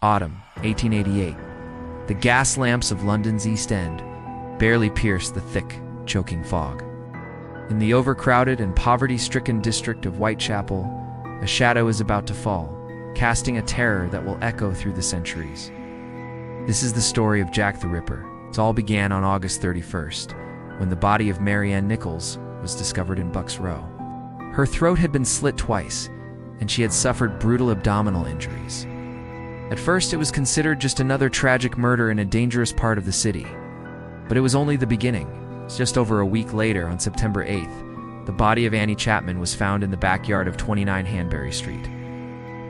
Autumn, 1888. The gas lamps of London's East End barely pierce the thick, choking fog. In the overcrowded and poverty-stricken district of Whitechapel, a shadow is about to fall, casting a terror that will echo through the centuries. This is the story of Jack the Ripper. It all began on August 31st, when the body of Mary Ann Nichols was discovered in Bucks Row. Her throat had been slit twice, and she had suffered brutal abdominal injuries. At first, it was considered just another tragic murder in a dangerous part of the city. But it was only the beginning. Just over a week later, on September 8th, the body of Annie Chapman was found in the backyard of 29 Hanbury Street.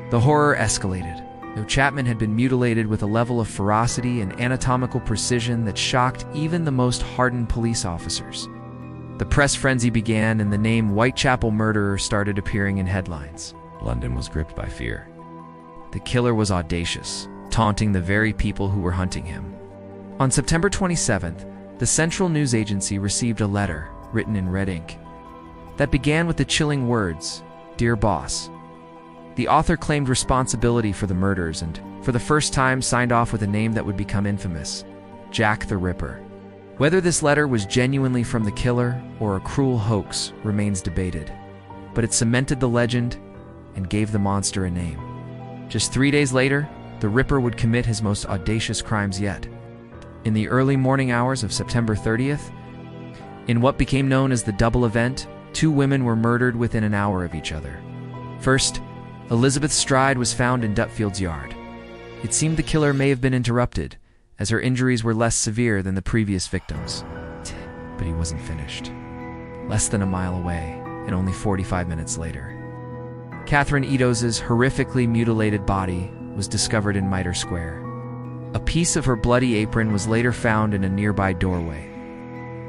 The horror escalated. Though Chapman had been mutilated with a level of ferocity and anatomical precision that shocked even the most hardened police officers. The press frenzy began, and the name Whitechapel murderer started appearing in headlines. London was gripped by fear. The killer was audacious, taunting the very people who were hunting him. On September 27th, the Central News Agency received a letter, written in red ink, that began with the chilling words, "Dear Boss." The author claimed responsibility for the murders and, for the first time, signed off with a name that would become infamous, Jack the Ripper. Whether this letter was genuinely from the killer or a cruel hoax remains debated, but it cemented the legend and gave the monster a name. Just 3 days later, the Ripper would commit his most audacious crimes yet. In the early morning hours of September 30th, in what became known as the double event, 2 women were murdered within an hour of each other. First, Elizabeth Stride was found in Dutfield's yard. It seemed the killer may have been interrupted, as her injuries were less severe than the previous victims. But he wasn't finished. Less than a mile away, and only 45 minutes later, Catherine Eddowes's horrifically mutilated body was discovered in Mitre Square. A piece of her bloody apron was later found in a nearby doorway,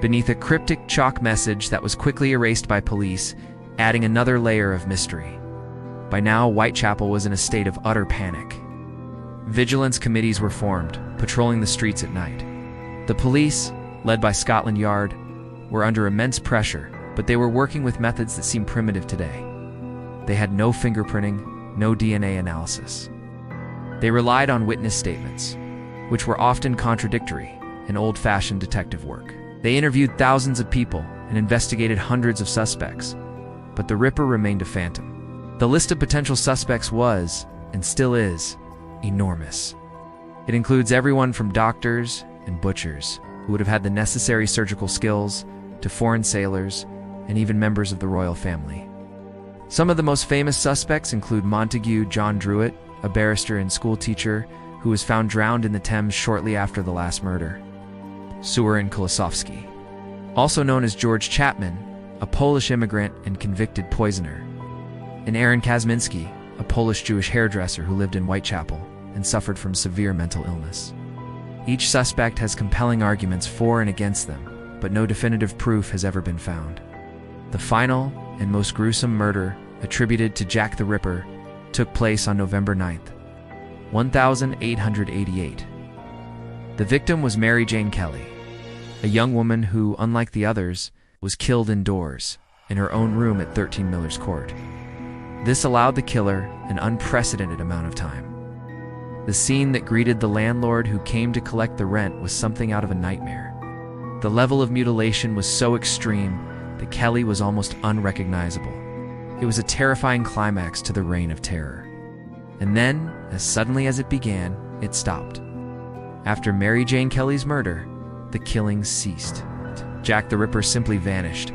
beneath a cryptic chalk message that was quickly erased by police, adding another layer of mystery. By now, Whitechapel was in a state of utter panic. Vigilance committees were formed, patrolling the streets at night. The police, led by Scotland Yard, were under immense pressure, but they were working with methods that seem primitive today. They had no fingerprinting, no DNA analysis. They relied on witness statements, which were often contradictory, and old-fashioned detective work. They interviewed thousands of people and investigated hundreds of suspects, but the Ripper remained a phantom. The list of potential suspects was, and still is, enormous. It includes everyone from doctors and butchers who would have had the necessary surgical skills, to foreign sailors, and even members of the royal family. Some of the most famous suspects include Montague Druitt, a barrister and schoolteacher who was found drowned in the Thames shortly after the last murder. Sickert Kosminski, also known as George Chapman, a Polish immigrant and convicted poisoner. And Aaron Kosminski, a Polish Jewish hairdresser who lived in Whitechapel and suffered from severe mental illness. Each suspect has compelling arguments for and against them, but no definitive proof has ever been found. The final and most gruesome murder attributed to Jack the Ripper took place on November 9th, 1888. The victim was Mary Jane Kelly, a young woman who, unlike the others, was killed indoors, in her own room at 13 Miller's Court. This allowed the killer an unprecedented amount of time. The scene that greeted the landlord who came to collect the rent was something out of a nightmare. The level of mutilation was so extreme that Kelly was almost unrecognizable. It was a terrifying climax to the reign of terror. And then, as suddenly as it began, it stopped. After Mary Jane Kelly's murder, the killings ceased. Jack the Ripper simply vanished,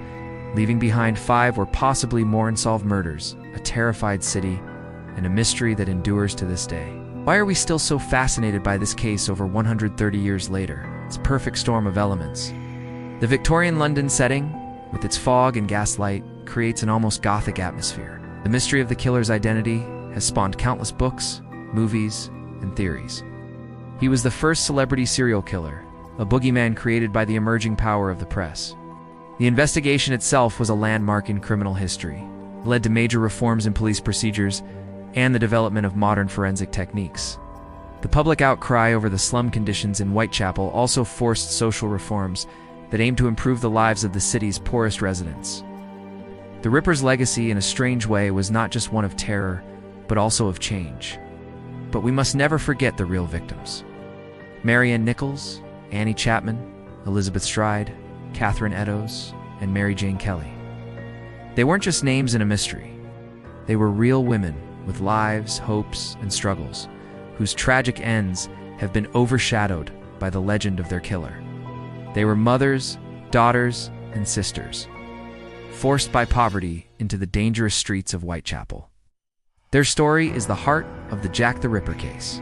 leaving behind 5 or possibly more unsolved murders, a terrified city, and a mystery that endures to this day. Why are we still so fascinated by this case over 130 years later? It's a perfect storm of elements. The Victorian London setting, with its fog and gaslight, creates an almost gothic atmosphere. The mystery of the killer's identity has spawned countless books, movies, and theories. He was the first celebrity serial killer, a boogeyman created by the emerging power of the press. The investigation itself was a landmark in criminal history. It led to major reforms in police procedures and the development of modern forensic techniques. The public outcry over the slum conditions in Whitechapel also forced social reforms that aimed to improve the lives of the city's poorest residents. The Ripper's legacy, in a strange way, was not just one of terror, but also of change. But we must never forget the real victims. Marianne Nichols, Annie Chapman, Elizabeth Stride, Catherine Eddowes, and Mary Jane Kelly. They weren't just names in a mystery. They were real women with lives, hopes, and struggles, whose tragic ends have been overshadowed by the legend of their killer. They were mothers, daughters, and sisters, forced by poverty into the dangerous streets of Whitechapel. Their story is the heart of the Jack the Ripper case.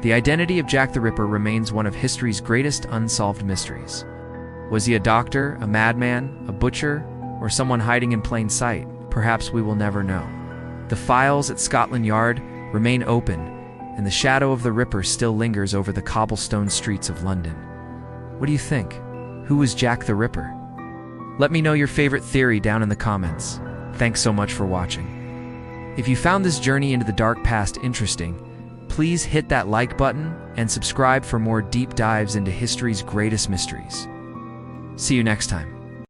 The identity of Jack the Ripper remains one of history's greatest unsolved mysteries. Was he a doctor, a madman, a butcher, or someone hiding in plain sight? Perhaps we will never know. The files at Scotland Yard remain open, and the shadow of the Ripper still lingers over the cobblestone streets of London. What do you think? Who was Jack the Ripper? Let me know your favorite theory down in the comments. Thanks so much for watching. If you found this journey into the dark past interesting, please hit that like button and subscribe for more deep dives into history's greatest mysteries. See you next time.